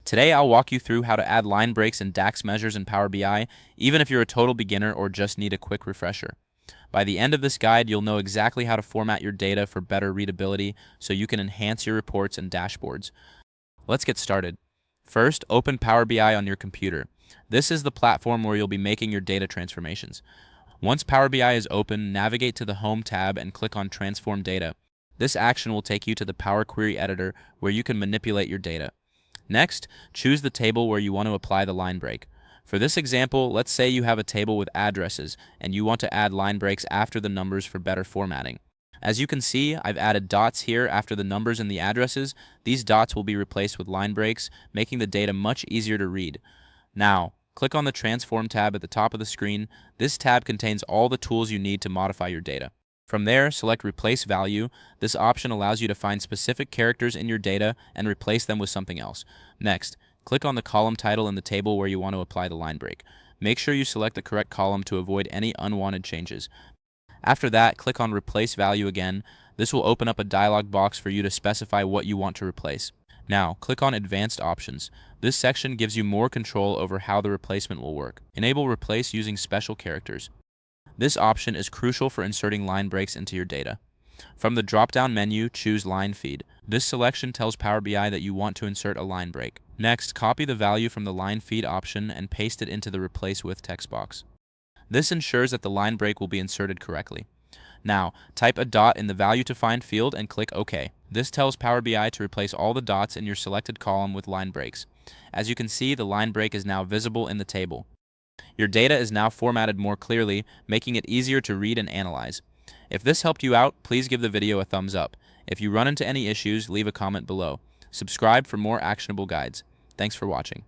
Today, I'll walk you through how to add line breaks and DAX measures in Power BI, even if you're a total beginner or just need a quick refresher. By the end of this guide, you'll know exactly how to format your data for better readability so you can enhance your reports and dashboards. Let's get started. First, open Power BI on your computer. This is the platform where you'll be making your data transformations. Once Power BI is open, navigate to the Home tab and click on Transform Data. This action will take you to the Power Query Editor where you can manipulate your data. Next, choose the table where you want to apply the line break. For this example, let's say you have a table with addresses and you want to add line breaks after the numbers for better formatting. As you can see, I've added dots here after the numbers and the addresses. These dots will be replaced with line breaks, making the data much easier to read. Now, click on the Transform tab at the top of the screen. This tab contains all the tools you need to modify your data. From there, select Replace Value. This option allows you to find specific characters in your data and replace them with something else. Next, click on the column title in the table where you want to apply the line break. Make sure you select the correct column to avoid any unwanted changes. After that, click on Replace Value again. This will open up a dialog box for you to specify what you want to replace. Now, click on Advanced Options. This section gives you more control over how the replacement will work. Enable Replace using special characters. This option is crucial for inserting line breaks into your data. From the drop-down menu, choose Line Feed. This selection tells Power BI that you want to insert a line break. Next, copy the value from the Line Feed option and paste it into the Replace With text box. This ensures that the line break will be inserted correctly. Now, type a dot in the Value to Find field and click OK. This tells Power BI to replace all the dots in your selected column with line breaks. As you can see, the line break is now visible in the table. Your data is now formatted more clearly, making it easier to read and analyze. If this helped you out, please give the video a thumbs up. If you run into any issues, leave a comment below. Subscribe for more actionable guides. Thanks for watching.